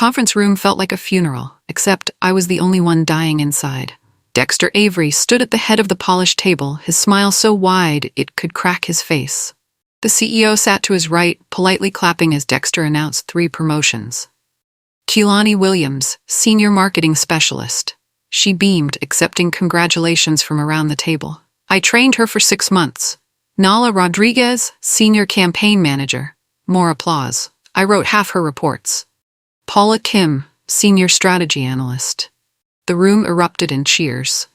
conference room felt like a funeral, except I was the only one dying inside. Dexter Avery stood at the head of the polished table, his smile so wide it could crack his face. The CEO sat to his right, politely clapping as Dexter announced 3 promotions. Keelani Williams, Senior Marketing Specialist. She beamed, accepting congratulations from around the table. I trained her for 6 months. Nala Rodriguez, Senior Campaign Manager. More applause. I wrote half her reports. Paula Kim, Senior Strategy Analyst. The room erupted in cheers.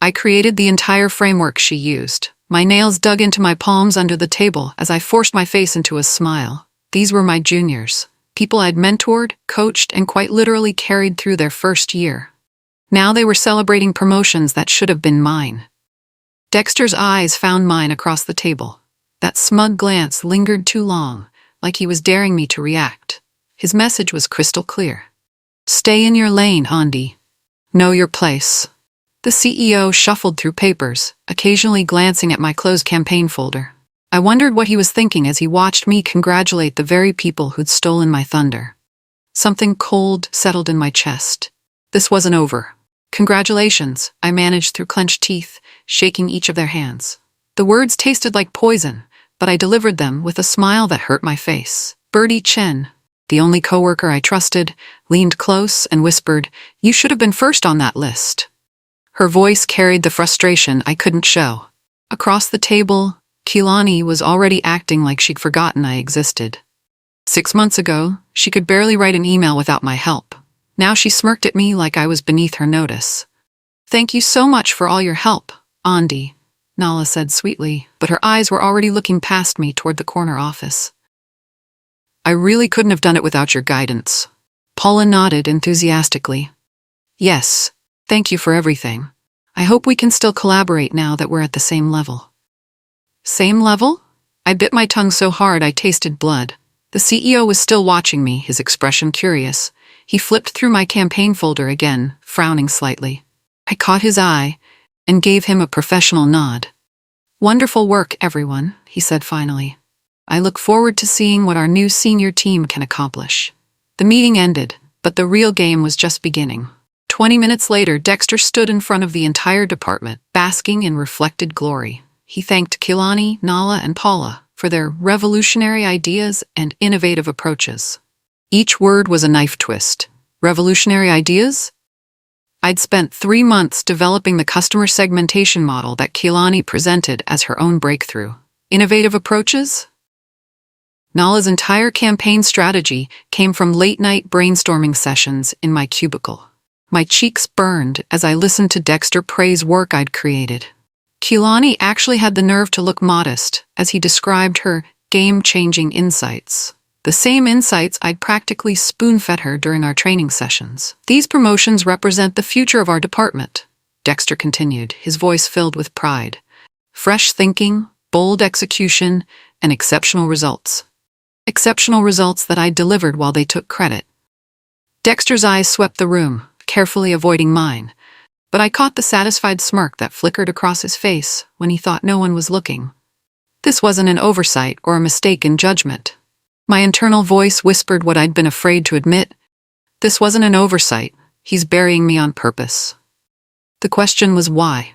I created the entire framework she used. My nails dug into my palms under the table as I forced my face into a smile. These were my juniors, people I'd mentored, coached, and quite literally carried through their first year. Now they were celebrating promotions that should have been mine. Dexter's eyes found mine across the table. That smug glance lingered too long, like he was daring me to react. His message was crystal clear. Stay in your lane, Andy. Know your place. The CEO shuffled through papers, occasionally glancing at my closed campaign folder. I wondered what he was thinking as he watched me congratulate the very people who'd stolen my thunder. Something cold settled in my chest. This wasn't over. Congratulations, I managed through clenched teeth, shaking each of their hands. The words tasted like poison, but I delivered them with a smile that hurt my face. Bertie Chen, the only coworker I trusted, leaned close and whispered, "You should have been first on that list." Her voice carried the frustration I couldn't show. Across the table, Keelani was already acting like she'd forgotten I existed. 6 months ago, she could barely write an email without my help. Now she smirked at me like I was beneath her notice. "Thank you so much for all your help, Andy," Nala said sweetly, but her eyes were already looking past me toward the corner office. "I really couldn't have done it without your guidance." Paula nodded enthusiastically. "Yes, thank you for everything. I hope we can still collaborate now that we're at the same level." Same level? I bit my tongue so hard I tasted blood. The CEO was still watching me, his expression curious. He flipped through my campaign folder again, frowning slightly. I caught his eye and gave him a professional nod. "Wonderful work, everyone," he said finally. "I look forward to seeing what our new senior team can accomplish." The meeting ended, but the real game was just beginning. 20 minutes later, Dexter stood in front of the entire department, basking in reflected glory. He thanked Keelani, Nala, and Paula for their revolutionary ideas and innovative approaches. Each word was a knife twist. Revolutionary ideas? I'd spent 3 months developing the customer segmentation model that Keelani presented as her own breakthrough. Innovative approaches? Nala's entire campaign strategy came from late-night brainstorming sessions in my cubicle. My cheeks burned as I listened to Dexter praise work I'd created. Keelani actually had the nerve to look modest as he described her game-changing insights. The same insights I'd practically spoon-fed her during our training sessions. "These promotions represent the future of our department," Dexter continued, his voice filled with pride. "Fresh thinking, bold execution, and exceptional results. Exceptional results that I delivered while they took credit." Dexter's eyes swept the room, carefully avoiding mine, but I caught the satisfied smirk that flickered across his face when he thought no one was looking. This wasn't an oversight or a mistake in judgment. My internal voice whispered what I'd been afraid to admit. This wasn't an oversight. He's burying me on purpose. The question was why.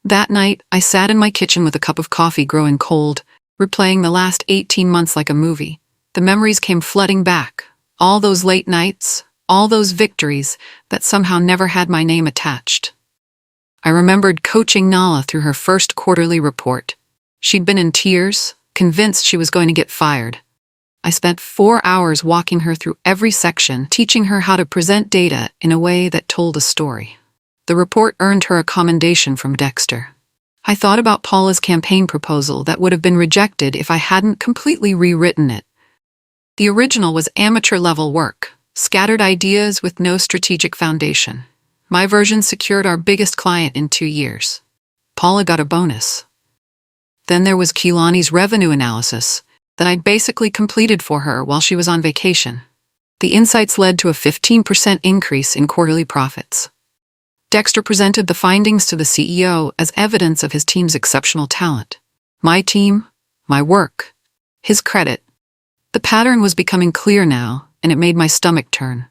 That night, I sat in my kitchen with a cup of coffee growing cold, replaying the last 18 months like a movie. The memories came flooding back. All those late nights, all those victories that somehow never had my name attached. I remembered coaching Nala through her first quarterly report. She'd been in tears, convinced she was going to get fired. I spent 4 hours walking her through every section, teaching her how to present data in a way that told a story. The report earned her a commendation from Dexter. I thought about Paula's campaign proposal that would have been rejected if I hadn't completely rewritten it. The original was amateur-level work, scattered ideas with no strategic foundation. My version secured our biggest client in 2 years. Paula got a bonus. Then there was Keelani's revenue analysis that I'd basically completed for her while she was on vacation. The insights led to a 15% increase in quarterly profits. Dexter presented the findings to the CEO as evidence of his team's exceptional talent. My team, my work, his credit. The pattern was becoming clear now. and it made my stomach turn.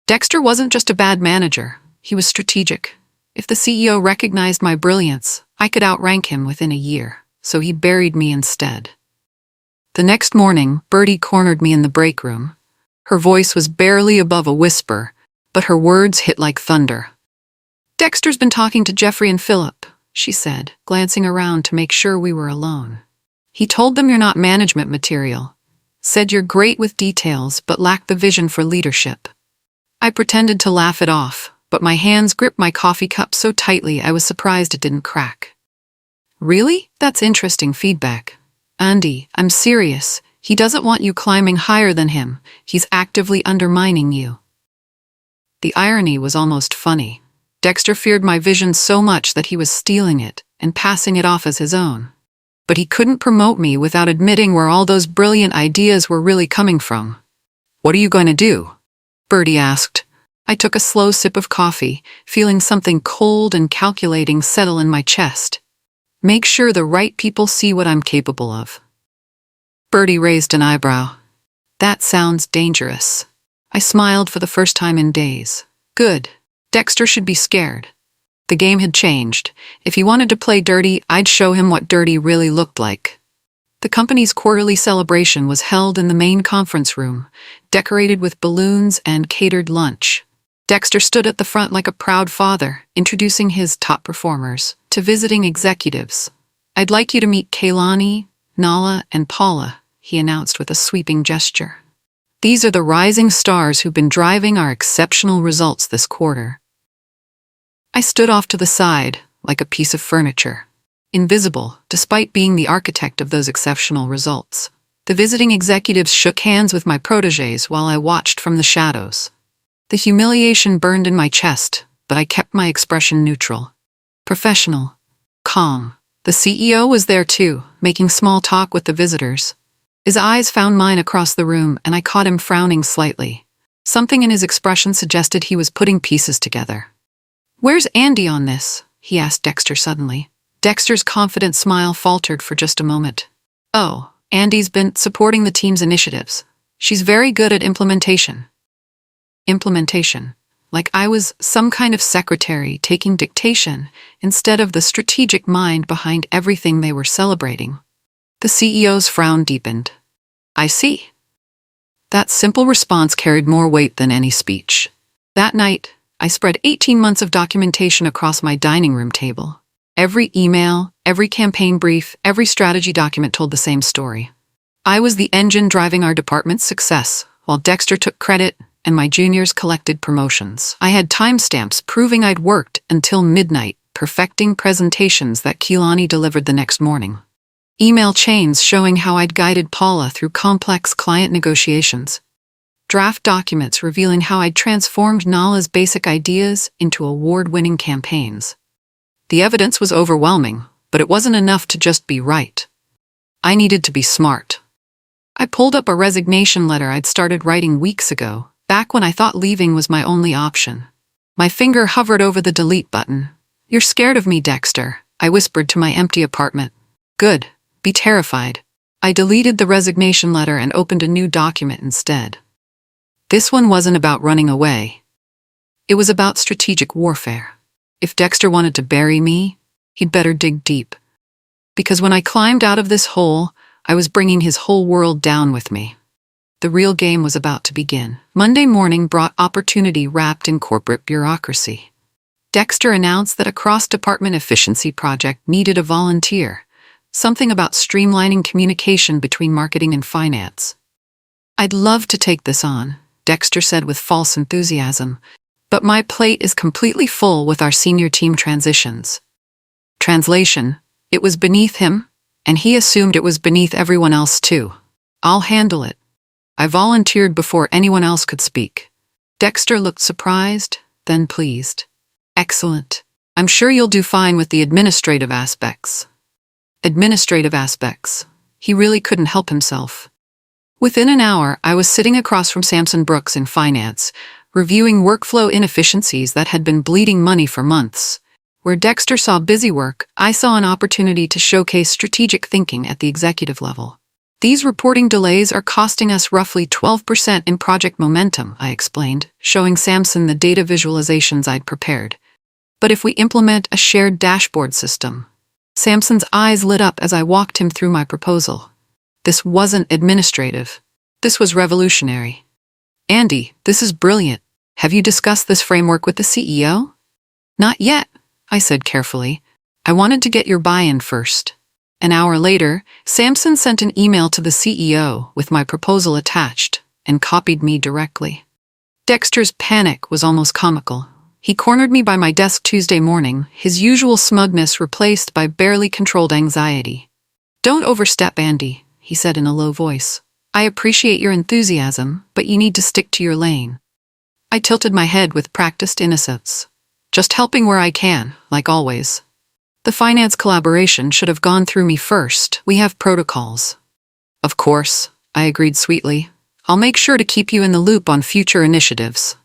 Dexter wasn't just a bad manager, he was strategic. If the CEO recognized my brilliance, I could outrank him within a year, so he buried me instead. The next morning, Bertie cornered me in the break room. Her voice was barely above a whisper, but her words hit like thunder. "Dexter's been talking to Jeffrey and Philip," she said, glancing around to make sure we were alone. "He told them you're not management material. Said you're great with details but lack the vision for leadership." I pretended to laugh it off, but my hands gripped my coffee cup so tightly I was surprised it didn't crack. "Really? That's interesting feedback. Andy, I'm serious. He doesn't want you climbing higher than him. He's actively undermining you." The irony was almost funny. Dexter feared my vision so much that he was stealing it and passing it off as his own. But he couldn't promote me without admitting where all those brilliant ideas were really coming from. "What are you going to do?" Bertie asked. I took a slow sip of coffee, feeling something cold and calculating settle in my chest. "Make sure the right people see what I'm capable of." Bertie raised an eyebrow. "That sounds dangerous." I smiled for the first time in days. Good. Dexter should be scared. The game had changed. If he wanted to play dirty, I'd show him what dirty really looked like. The company's quarterly celebration was held in the main conference room, decorated with balloons and catered lunch. Dexter stood at the front like a proud father, introducing his top performers to visiting executives. "I'd like you to meet Kaylani, Nala, and Paula," he announced with a sweeping gesture. "These are the rising stars who've been driving our exceptional results this quarter." I stood off to the side, like a piece of furniture. Invisible, despite being the architect of those exceptional results. The visiting executives shook hands with my protégés while I watched from the shadows. The humiliation burned in my chest, but I kept my expression neutral. Professional. Calm. The CEO was there too, making small talk with the visitors. His eyes found mine across the room, and I caught him frowning slightly. Something in his expression suggested he was putting pieces together. "Where's Andy on this?" he asked Dexter suddenly. Dexter's confident smile faltered for just a moment. "Oh, Andy's been supporting the team's initiatives. She's very good at implementation." Implementation. Like I was some kind of secretary taking dictation instead of the strategic mind behind everything they were celebrating. The CEO's frown deepened. "I see." That simple response carried more weight than any speech. That night, I spread 18 months of documentation across my dining room table. Every email, every campaign brief, every strategy document told the same story. I was the engine driving our department's success, while Dexter took credit and my juniors collected promotions. I had timestamps proving I'd worked until midnight, perfecting presentations that Kaylani delivered the next morning. Email chains showing how I'd guided Paula through complex client negotiations. Draft documents revealing how I'd transformed Nala's basic ideas into award-winning campaigns. The evidence was overwhelming, but it wasn't enough to just be right. I needed to be smart. I pulled up a resignation letter I'd started writing weeks ago, back when I thought leaving was my only option. My finger hovered over the delete button. "You're scared of me, Dexter," I whispered to my empty apartment. "Good. Be terrified." I deleted the resignation letter and opened a new document instead. This one wasn't about running away. It was about strategic warfare. If Dexter wanted to bury me, he'd better dig deep. Because when I climbed out of this hole, I was bringing his whole world down with me. The real game was about to begin. Monday morning brought opportunity wrapped in corporate bureaucracy. Dexter announced that a cross-department efficiency project needed a volunteer, something about streamlining communication between marketing and finance. "I'd love to take this on," Dexter said with false enthusiasm, "but my plate is completely full with our senior team transitions." Translation, it was beneath him, and he assumed it was beneath everyone else too. "I'll handle it." I volunteered before anyone else could speak. Dexter looked surprised, then pleased. "Excellent. I'm sure you'll do fine with the administrative aspects." Administrative aspects. He really couldn't help himself. Within an hour, I was sitting across from Samson Brooks in finance, reviewing workflow inefficiencies that had been bleeding money for months. Where Dexter saw busy work, I saw an opportunity to showcase strategic thinking at the executive level. These reporting delays are costing us roughly 12% in project momentum, I explained, showing Samson the data visualizations I'd prepared. But if we implement a shared dashboard system, Samson's eyes lit up as I walked him through my proposal. This wasn't administrative. This was revolutionary. Andy, this is brilliant. Have you discussed this framework with the CEO? Not yet, I said carefully. I wanted to get your buy-in first. An hour later, Samson sent an email to the CEO with my proposal attached and copied me directly. Dexter's panic was almost comical. He cornered me by my desk Tuesday morning, his usual smugness replaced by barely controlled anxiety. Don't overstep, Andy, he said in a low voice. I appreciate your enthusiasm, but you need to stick to your lane. I tilted my head with practiced innocence. Just helping where I can, like always. The finance collaboration should have gone through me first. We have protocols. Of course, I agreed sweetly. I'll make sure to keep you in the loop on future initiatives.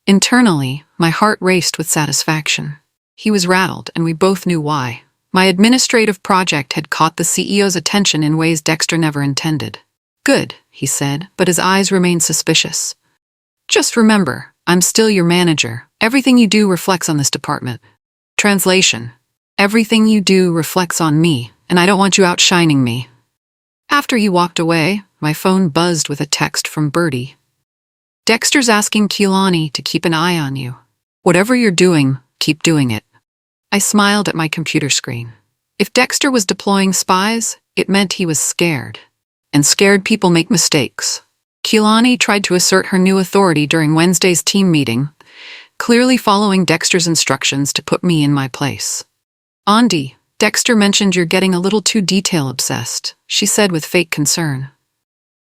Internally, my heart raced with satisfaction. He was rattled, and we both knew why. My administrative project had caught the CEO's attention in ways Dexter never intended. Good, he said, but his eyes remained suspicious. Just remember, I'm still your manager. Everything you do reflects on this department. Translation. Everything you do reflects on me, and I don't want you outshining me. After he walked away, my phone buzzed with a text from Bertie. Dexter's asking Keelani to keep an eye on you. Whatever you're doing, keep doing it. I smiled at my computer screen. If Dexter was deploying spies, it meant he was scared. And scared people make mistakes. Keelani tried to assert her new authority during Wednesday's team meeting, clearly following Dexter's instructions to put me in my place. Andy, Dexter mentioned you're getting a little too detail-obsessed, she said with fake concern.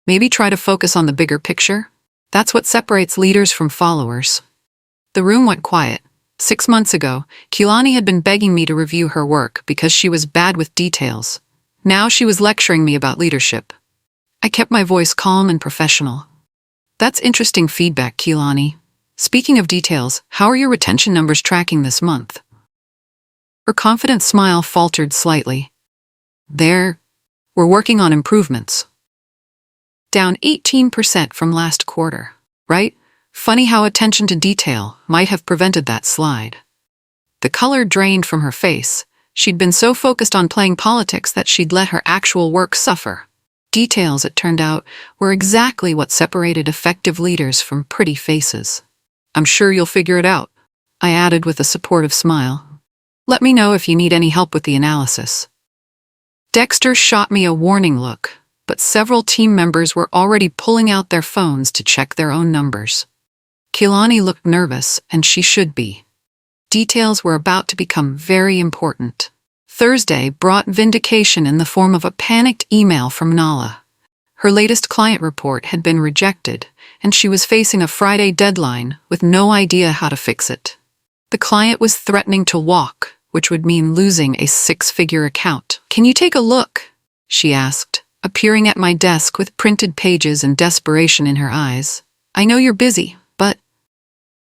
Maybe try to focus on the bigger picture? That's what separates leaders from followers. The room went quiet. 6 months ago, Keelani had been begging me to review her work because she was bad with details. Now she was lecturing me about leadership. I kept my voice calm and professional. That's interesting feedback, Keelani. Speaking of details, how are your retention numbers tracking this month? Her confident smile faltered slightly. We're working on improvements. Down 18% from last quarter, right? Funny how attention to detail might have prevented that slide. The color drained from her face. She'd been so focused on playing politics that she'd let her actual work suffer. Details, it turned out, were exactly what separated effective leaders from pretty faces. I'm sure you'll figure it out, I added with a supportive smile. Let me know if you need any help with the analysis. Dexter shot me a warning look, but several team members were already pulling out their phones to check their own numbers. Keelani looked nervous, and she should be. Details were about to become very important. Thursday brought vindication in the form of a panicked email from Nala. Her latest client report had been rejected, and she was facing a Friday deadline with no idea how to fix it. The client was threatening to walk, which would mean losing a 6-figure account. Can you take a look? She asked, appearing at my desk with printed pages and desperation in her eyes. I know you're busy, but...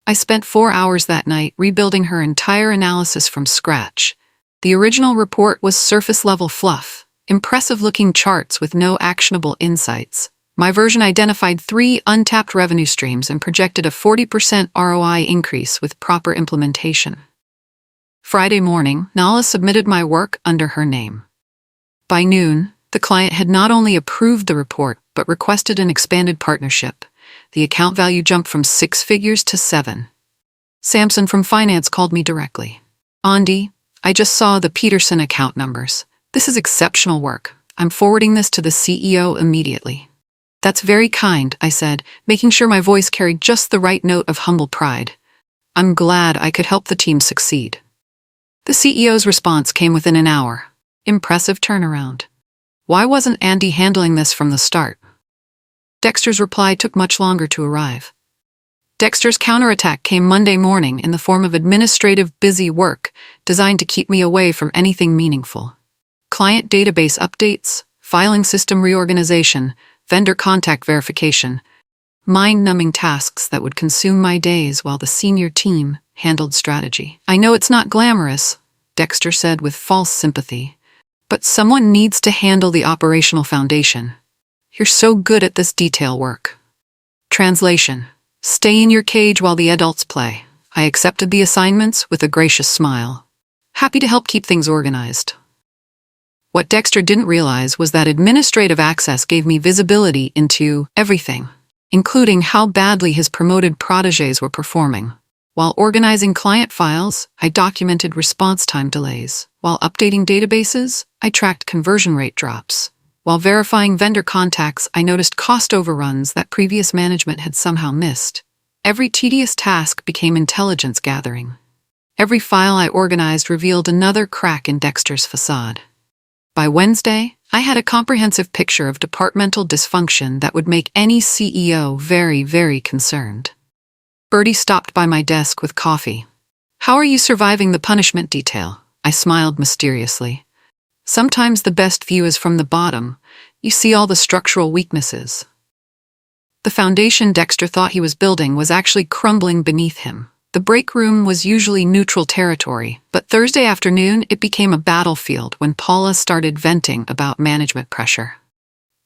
I spent 4 hours that night rebuilding her entire analysis from scratch. The original report was surface-level fluff, impressive-looking charts with no actionable insights. My version identified 3 untapped revenue streams and projected a 40% ROI increase with proper implementation. Friday morning, Nala submitted my work under her name. By noon, the client had not only approved the report, but requested an expanded partnership. The account value jumped from 6 figures to 7. Samson from finance called me directly. Andy, I just saw the Peterson account numbers. This is exceptional work. I'm forwarding this to the CEO immediately. That's very kind, I said, making sure my voice carried just the right note of humble pride. I'm glad I could help the team succeed. The CEO's response came within an hour. Impressive turnaround. Why wasn't Andy handling this from the start? Dexter's reply took much longer to arrive. Dexter's counterattack came Monday morning in the form of administrative busy work designed to keep me away from anything meaningful. Client database updates, filing system reorganization, vendor contact verification, mind-numbing tasks that would consume my days while the senior team handled strategy. I know it's not glamorous, Dexter said with false sympathy, but someone needs to handle the operational foundation. You're so good at this detail work. Translation: stay in your cage while the adults play. I accepted the assignments with a gracious smile, happy to help keep things organized. What Dexter didn't realize was that administrative access gave me visibility into everything, including how badly his promoted protégés were performing. While organizing client files, I documented response time delays. While updating databases, I tracked conversion rate drops. While verifying vendor contacts, I noticed cost overruns that previous management had somehow missed. Every tedious task became intelligence gathering. Every file I organized revealed another crack in Dexter's facade. By Wednesday, I had a comprehensive picture of departmental dysfunction that would make any CEO very, very concerned. Bertie stopped by my desk with coffee. "How are you surviving the punishment detail?" I smiled mysteriously. "Sometimes the best view is from the bottom. You see all the structural weaknesses." The foundation Dexter thought he was building was actually crumbling beneath him. The break room was usually neutral territory, but Thursday afternoon it became a battlefield when Paula started venting about management pressure.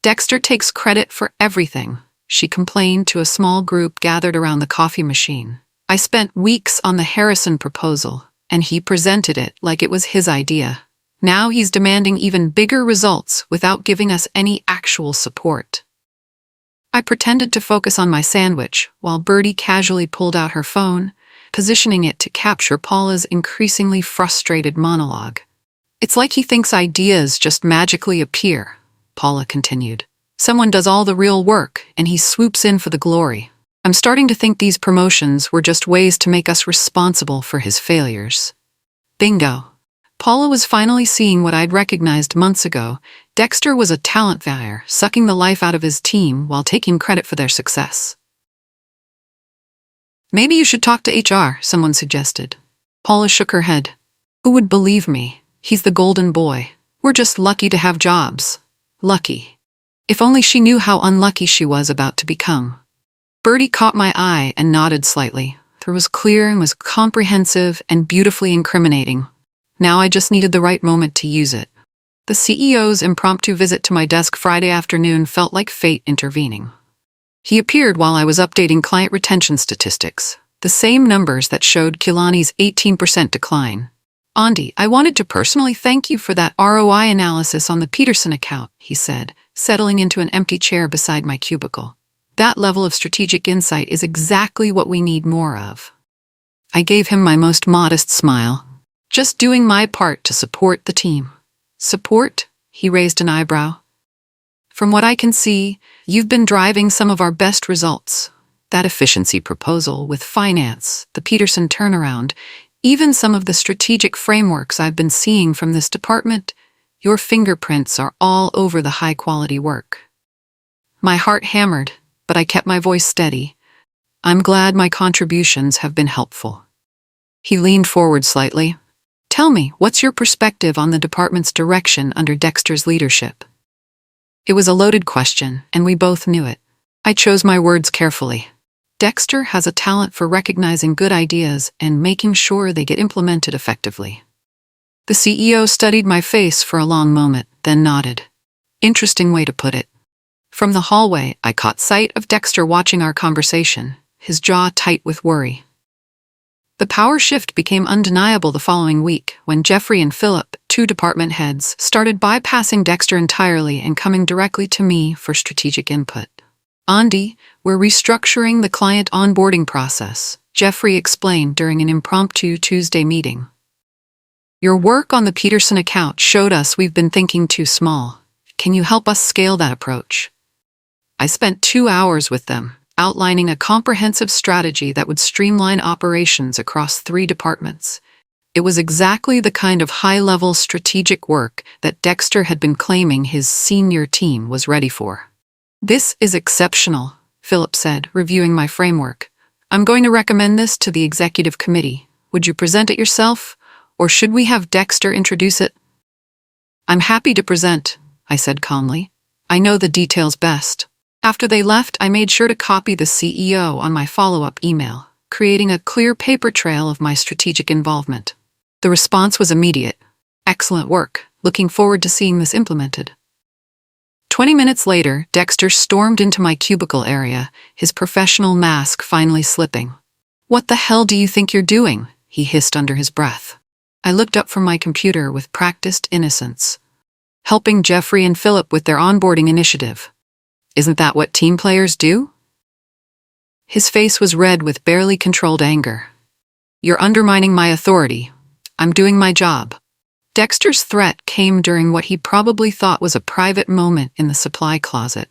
"Dexter takes credit for everything," she complained to a small group gathered around the coffee machine. "I spent weeks on the Harrison proposal, and he presented it like it was his idea. Now he's demanding even bigger results without giving us any actual support." I pretended to focus on my sandwich while Bertie casually pulled out her phone, positioning it to capture Paula's increasingly frustrated monologue. "It's like he thinks ideas just magically appear," Paula continued. "Someone does all the real work, and he swoops in for the glory. I'm starting to think these promotions were just ways to make us responsible for his failures." Bingo. Paula was finally seeing what I'd recognized months ago. Dexter was a talent buyer, sucking the life out of his team while taking credit for their success. "Maybe you should talk to HR," someone suggested. Paula shook her head. "Who would believe me? He's the golden boy. We're just lucky to have jobs." Lucky. If only she knew how unlucky she was about to become. Bertie caught my eye and nodded slightly. It was clear and was comprehensive and beautifully incriminating. Now I just needed the right moment to use it. The CEO's impromptu visit to my desk Friday afternoon felt like fate intervening. He appeared while I was updating client retention statistics, the same numbers that showed Kilani's 18% decline. "Andy, I wanted to personally thank you for that ROI analysis on the Peterson account," he said, settling into an empty chair beside my cubicle. "That level of strategic insight is exactly what we need more of." I gave him my most modest smile. "Just doing my part to support the team." "Support?" He raised an eyebrow. "From what I can see, you've been driving some of our best results. That efficiency proposal with finance, the Peterson turnaround, even some of the strategic frameworks I've been seeing from this department, your fingerprints are all over the high-quality work." My heart hammered, but I kept my voice steady. "I'm glad my contributions have been helpful." He leaned forward slightly. "Tell me, what's your perspective on the department's direction under Dexter's leadership?" It was a loaded question, and we both knew it. I chose my words carefully. Dexter has a talent for recognizing good ideas and making sure they get implemented effectively. The CEO studied my face for a long moment, then nodded. Interesting way to put it. From the hallway, I caught sight of Dexter watching our conversation, his jaw tight with worry. The power shift became undeniable the following week when Jeffrey and Philip, two department heads, started bypassing Dexter entirely and coming directly to me for strategic input. "Andy, we're restructuring the client onboarding process," Jeffrey explained during an impromptu Tuesday meeting. "Your work on the Peterson account showed us we've been thinking too small. Can you help us scale that approach?" I spent 2 hours with them, outlining a comprehensive strategy that would streamline operations across 3 departments. It was exactly the kind of high-level strategic work that Dexter had been claiming his senior team was ready for. "This is exceptional," Philip said, reviewing my framework. "I'm going to recommend this to the executive committee. Would you present it yourself, or should we have Dexter introduce it?" "I'm happy to present," I said calmly. "I know the details best." After they left, I made sure to copy the CEO on my follow-up email, creating a clear paper trail of my strategic involvement. The response was immediate. "Excellent work. Looking forward to seeing this implemented." 20 minutes later, Dexter stormed into my cubicle area, his professional mask finally slipping. "What the hell do you think you're doing?" he hissed under his breath. I looked up from my computer with practiced innocence. "Helping Jeffrey and Philip with their onboarding initiative. Isn't that what team players do?" His face was red with barely controlled anger. "You're undermining my authority. I'm doing my job." Dexter's threat came during what he probably thought was a private moment in the supply closet.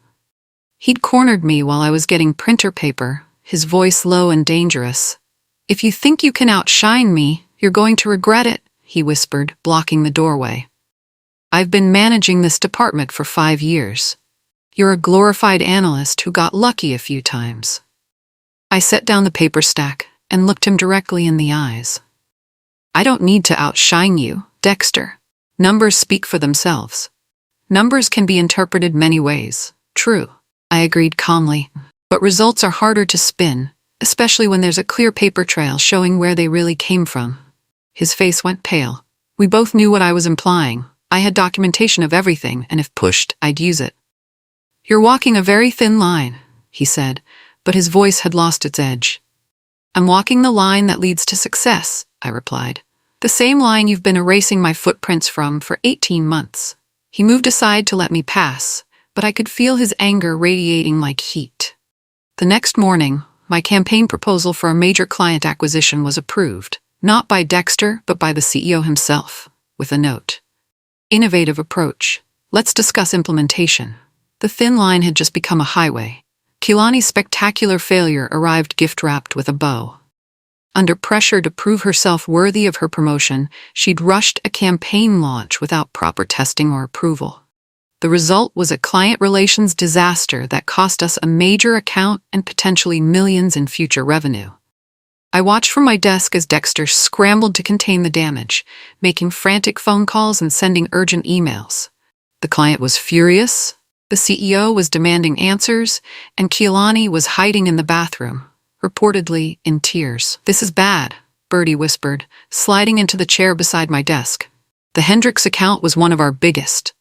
He'd cornered me while I was getting printer paper, his voice low and dangerous. "If you think you can outshine me, you're going to regret it," he whispered, blocking the doorway. "I've been managing this department for 5 years. You're a glorified analyst who got lucky a few times." I set down the paper stack and looked him directly in the eyes. "I don't need to outshine you, Dexter. Numbers speak for themselves. Numbers can be interpreted many ways. True," I agreed calmly, "but results are harder to spin, especially when there's a clear paper trail showing where they really came from." His face went pale. We both knew what I was implying. I had documentation of everything, and if pushed, I'd use it. "You're walking a very thin line," he said, but his voice had lost its edge. "I'm walking the line that leads to success," I replied. "The same line you've been erasing my footprints from for 18 months. He moved aside to let me pass, but I could feel his anger radiating like heat. The next morning, my campaign proposal for a major client acquisition was approved, not by Dexter, but by the CEO himself, with a note. "Innovative approach. Let's discuss implementation." The thin line had just become a highway. Keelani's spectacular failure arrived gift-wrapped with a bow. Under pressure to prove herself worthy of her promotion, she'd rushed a campaign launch without proper testing or approval. The result was a client relations disaster that cost us a major account and potentially millions in future revenue. I watched from my desk as Dexter scrambled to contain the damage, making frantic phone calls and sending urgent emails. The client was furious, the CEO was demanding answers, and Keelani was hiding in the bathroom, reportedly in tears. "This is bad," Bertie whispered, sliding into the chair beside my desk. "The Hendricks account was one of our biggest."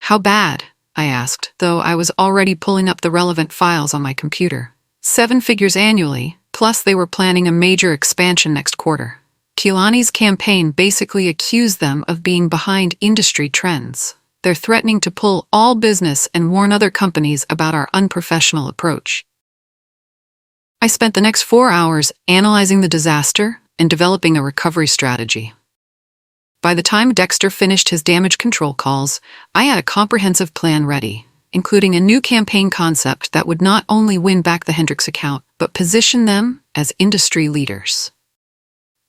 "How bad?" I asked, though I was already pulling up the relevant files on my computer. 7 figures annually, plus they were planning a major expansion next quarter. Keelani's campaign basically accused them of being behind industry trends. They're threatening to pull all business and warn other companies about our unprofessional approach. I spent the next 4 hours analyzing the disaster and developing a recovery strategy. By the time Dexter finished his damage control calls, I had a comprehensive plan ready, including a new campaign concept that would not only win back the Hendricks account, but position them as industry leaders.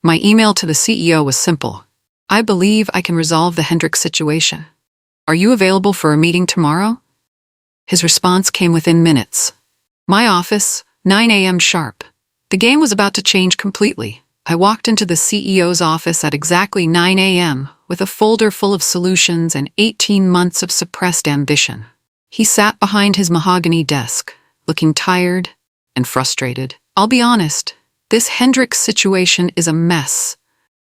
My email to the CEO was simple. "I believe I can resolve the Hendricks situation. Are you available for a meeting tomorrow?" His response came within minutes. "My office, 9 a.m. sharp." The game was about to change completely. I walked into the CEO's office at exactly 9 a.m. with a folder full of solutions and 18 months of suppressed ambition. He sat behind his mahogany desk, looking tired and frustrated. "I'll be honest, this Hendricks situation is a mess.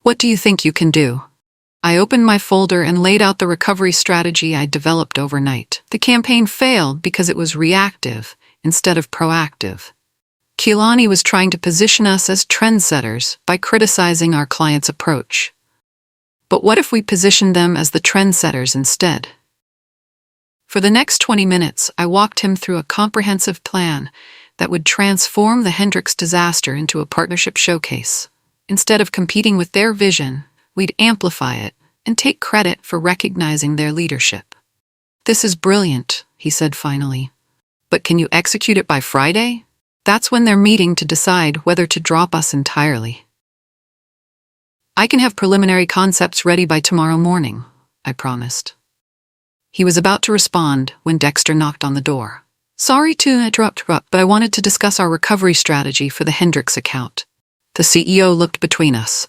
What do you think you can do?" I opened my folder and laid out the recovery strategy I'd developed overnight. The campaign failed because it was reactive instead of proactive. Keelani was trying to position us as trendsetters by criticizing our client's approach. But what if we positioned them as the trendsetters instead? For the next 20 minutes, I walked him through a comprehensive plan that would transform the Hendricks disaster into a partnership showcase. Instead of competing with their vision, we'd amplify it and take credit for recognizing their leadership. "This is brilliant," he said finally. "But can you execute it by Friday? That's when they're meeting to decide whether to drop us entirely." "I can have preliminary concepts ready by tomorrow morning," I promised. He was about to respond when Dexter knocked on the door. "Sorry to interrupt, but I wanted to discuss our recovery strategy for the Hendricks account." The CEO looked between us.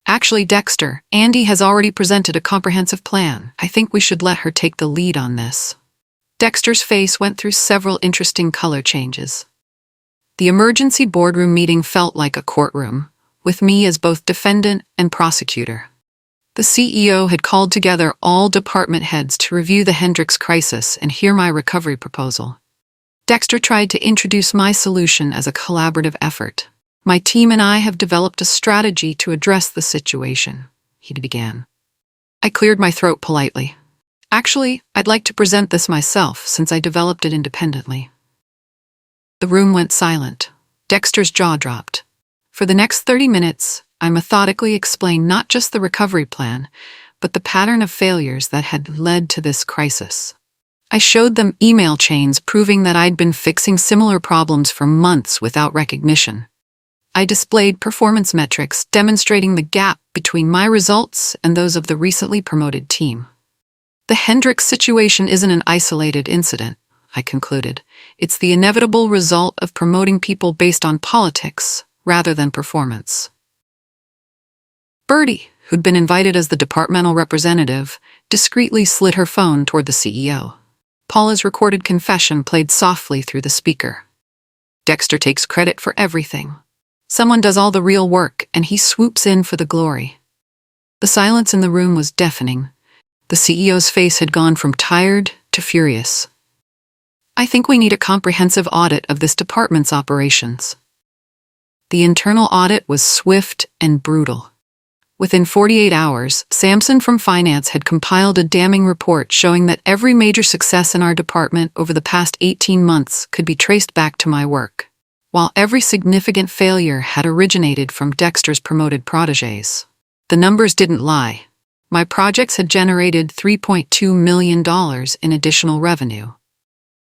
"Actually, Dexter, Andy has already presented a comprehensive plan. I think we should let her take the lead on this." Dexter's face went through several interesting color changes. The emergency boardroom meeting felt like a courtroom, with me as both defendant and prosecutor. The CEO had called together all department heads to review the Hendricks crisis and hear my recovery proposal. Dexter tried to introduce my solution as a collaborative effort. My team and I have developed a strategy to address the situation, he began. I cleared my throat politely. Actually, I'd like to present this myself since I developed it independently. The room went silent. Dexter's jaw dropped. For the next 30 minutes, I methodically explained not just the recovery plan, but the pattern of failures that had led to this crisis. I showed them email chains proving that I'd been fixing similar problems for months without recognition. I displayed performance metrics demonstrating the gap between my results and those of the recently promoted team. The Hendricks situation isn't an isolated incident, I concluded. It's the inevitable result of promoting people based on politics rather than performance. Bertie, who'd been invited as the departmental representative, discreetly slid her phone toward the CEO. Paula's recorded confession played softly through the speaker. Dexter takes credit for everything. Someone does all the real work, and he swoops in for the glory. The silence in the room was deafening. The CEO's face had gone from tired to furious. I think we need a comprehensive audit of this department's operations. The internal audit was swift and brutal. Within 48 hours, Sampson from Finance had compiled a damning report showing that every major success in our department over the past 18 months could be traced back to my work, while every significant failure had originated from Dexter's promoted protégés. The numbers didn't lie. My projects had generated $3.2 million in additional revenue.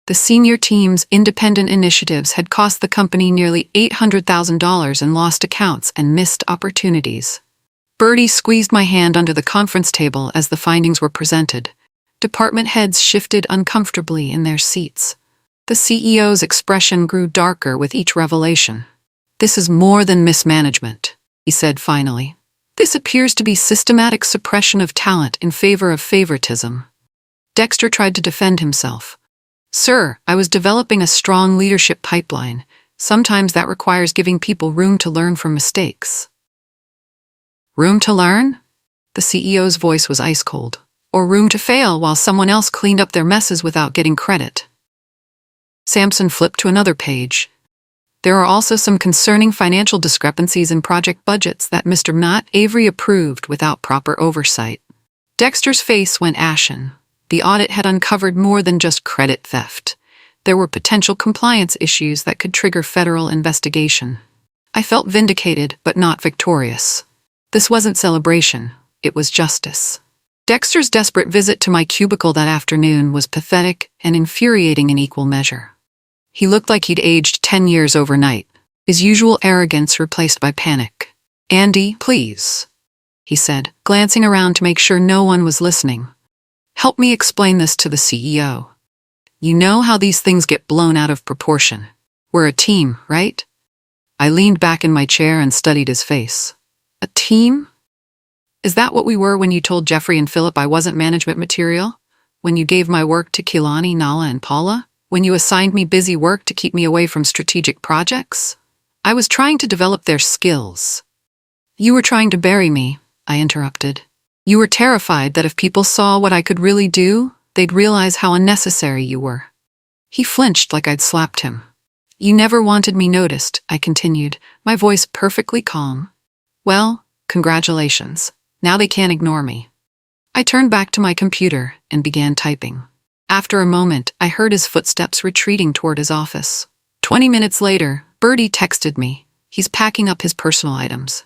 The senior team's independent initiatives had cost the company nearly $800,000 in lost accounts and missed opportunities. Bertie squeezed my hand under the conference table as the findings were presented. Department heads shifted uncomfortably in their seats. The CEO's expression grew darker with each revelation. "This is more than mismanagement," he said finally. "This appears to be systematic suppression of talent in favor of favoritism." Dexter tried to defend himself. "Sir, I was developing a strong leadership pipeline. Sometimes that requires giving people room to learn from mistakes." Room to learn? The CEO's voice was ice cold. Or room to fail while someone else cleaned up their messes without getting credit. Sampson flipped to another page. "There are also some concerning financial discrepancies in project budgets that Mr. Matt Avery approved without proper oversight." Dexter's face went ashen. The audit had uncovered more than just credit theft. There were potential compliance issues that could trigger federal investigation. I felt vindicated, but not victorious. This wasn't celebration, it was justice. Dexter's desperate visit to my cubicle that afternoon was pathetic and infuriating in equal measure. He looked like he'd aged 10 years overnight, his usual arrogance replaced by panic. "Andy, please," he said, glancing around to make sure no one was listening. "Help me explain this to the CEO. You know how these things get blown out of proportion. We're a team, right?" I leaned back in my chair and studied his face. "A team? Is that what we were when you told Jeffrey and Philip I wasn't management material? When you gave my work to Keelani, Nala, and Paula? When you assigned me busy work to keep me away from strategic projects? I was trying to develop their skills." "You were trying to bury me," I interrupted. "You were terrified that if people saw what I could really do, they'd realize how unnecessary you were." He flinched like I'd slapped him. "You never wanted me noticed," I continued, my voice perfectly calm. "Well, congratulations. Now they can't ignore me." I turned back to my computer and began typing. After a moment, I heard his footsteps retreating toward his office. 20 minutes later, Bertie texted me. He's packing up his personal items.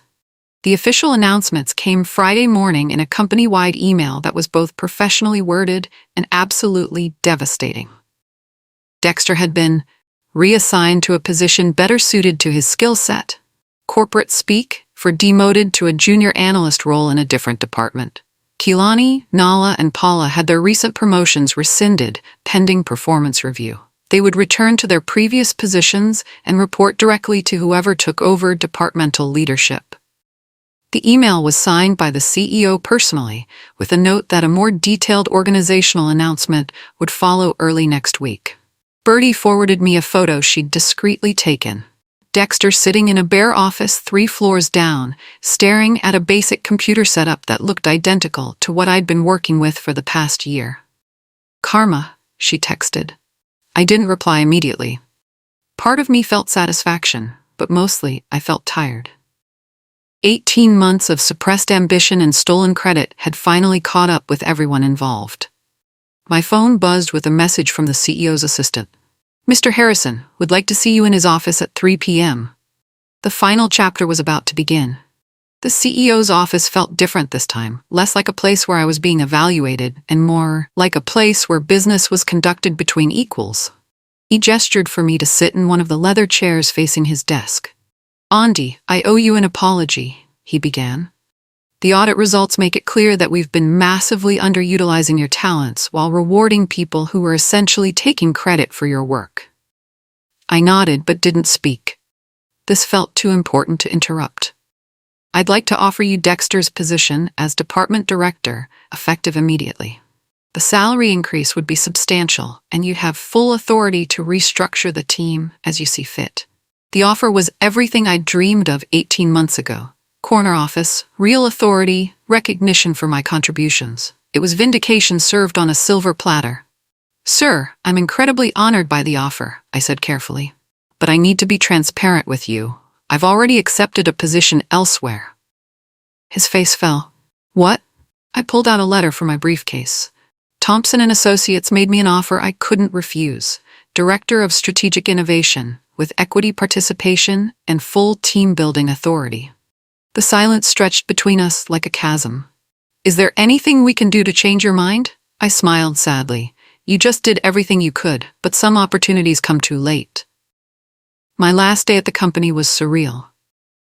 The official announcements came Friday morning in a company-wide email that was both professionally worded and absolutely devastating. Dexter had been reassigned to a position better suited to his skill set. Corporate speak for demoted to a junior analyst role in a different department. Keelani, Nala, and Paula had their recent promotions rescinded pending performance review. They would return to their previous positions and report directly to whoever took over departmental leadership. The email was signed by the CEO personally, with a note that a more detailed organizational announcement would follow early next week. Bertie forwarded me a photo she'd discreetly taken. Dexter sitting in a bare office 3 floors down, staring at a basic computer setup that looked identical to what I'd been working with for the past year. "Karma," she texted. I didn't reply immediately. Part of me felt satisfaction, but mostly I felt tired. 18 months of suppressed ambition and stolen credit had finally caught up with everyone involved. My phone buzzed with a message from the CEO's assistant. "Mr. Harrison would like to see you in his office at 3 p.m. The final chapter was about to begin. The CEO's office felt different this time, less like a place where I was being evaluated and more like a place where business was conducted between equals. He gestured for me to sit in one of the leather chairs facing his desk. "Andy, I owe you an apology," he began. "The audit results make it clear that we've been massively underutilizing your talents while rewarding people who were essentially taking credit for your work." I nodded but didn't speak. This felt too important to interrupt. "I'd like to offer you Dexter's position as department director, effective immediately. The salary increase would be substantial, and you'd have full authority to restructure the team as you see fit." The offer was everything I'd dreamed of 18 months ago. Corner office, real authority, recognition for my contributions. It was vindication served on a silver platter. "Sir, I'm incredibly honored by the offer," I said carefully. "But I need to be transparent with you. I've already accepted a position elsewhere." His face fell. "What?" I pulled out a letter from my briefcase. "Thompson and Associates made me an offer I couldn't refuse. Director of Strategic Innovation, with equity participation and full team-building authority." The silence stretched between us like a chasm. "Is there anything we can do to change your mind?" I smiled sadly. "You just did everything you could, but some opportunities come too late." My last day at the company was surreal.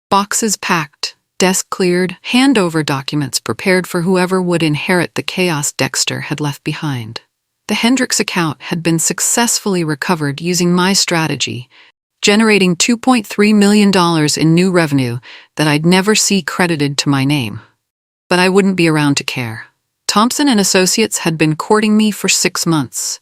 Boxes packed, desk cleared, handover documents prepared for whoever would inherit the chaos Dexter had left behind. The Hendricks account had been successfully recovered using my strategy, generating $2.3 million in new revenue that I'd never see credited to my name. But I wouldn't be around to care. Thompson and Associates had been courting me for 6 months,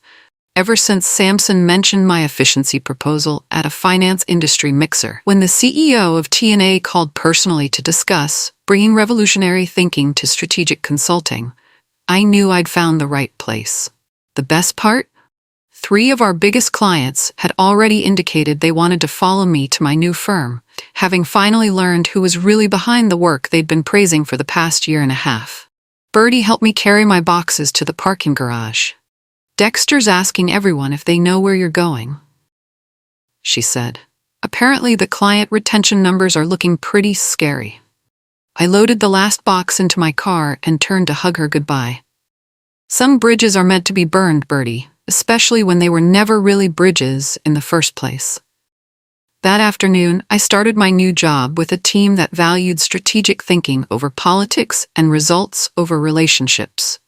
ever since Samson mentioned my efficiency proposal at a finance industry mixer. When the CEO of T&A called personally to discuss bringing revolutionary thinking to strategic consulting, I knew I'd found the right place. The best part? 3 of our biggest clients had already indicated they wanted to follow me to my new firm, having finally learned who was really behind the work they'd been praising for the past year and a half. "Birdie helped me carry my boxes to the parking garage. Dexter's asking everyone if they know where you're going," she said. "Apparently the client retention numbers are looking pretty scary." I loaded the last box into my car and turned to hug her goodbye. "Some bridges are meant to be burned, Birdie, especially when they were never really bridges in the first place." That afternoon, I started my new job with a team that valued strategic thinking over politics and results over relationships.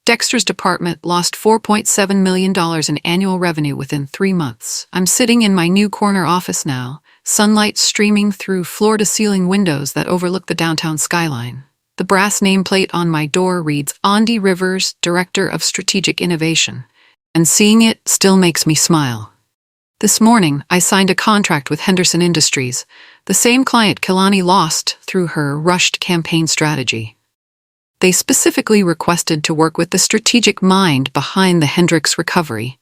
Dexter's department lost $4.7 million in annual revenue within 3 months. I'm sitting in my new corner office now, sunlight streaming through floor-to-ceiling windows that overlook the downtown skyline. The brass nameplate on my door reads Andy Rivers, Director of Strategic Innovation, and seeing it still makes me smile. This morning, I signed a contract with Henderson Industries, the same client Kilani lost through her rushed campaign strategy. They specifically requested to work with the strategic mind behind the Hendricks recovery.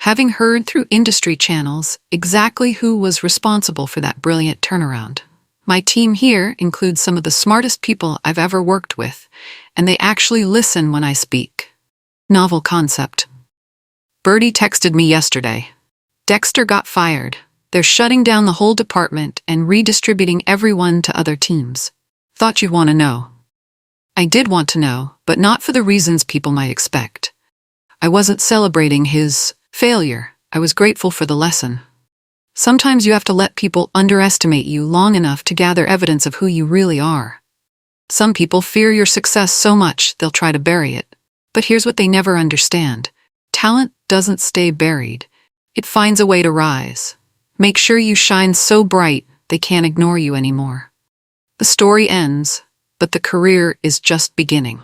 Having heard through industry channels exactly who was responsible for that brilliant turnaround. My team here includes some of the smartest people I've ever worked with, and they actually listen when I speak. Novel concept. Birdie texted me yesterday. "Dexter got fired. They're shutting down the whole department and redistributing everyone to other teams. Thought you'd want to know." I did want to know, but not for the reasons people might expect. I wasn't celebrating his failure. I was grateful for the lesson. Sometimes you have to let people underestimate you long enough to gather evidence of who you really are. Some people fear your success so much they'll try to bury it. But here's what they never understand. Talent doesn't stay buried. It finds a way to rise. Make sure you shine so bright they can't ignore you anymore. The story ends, but the career is just beginning.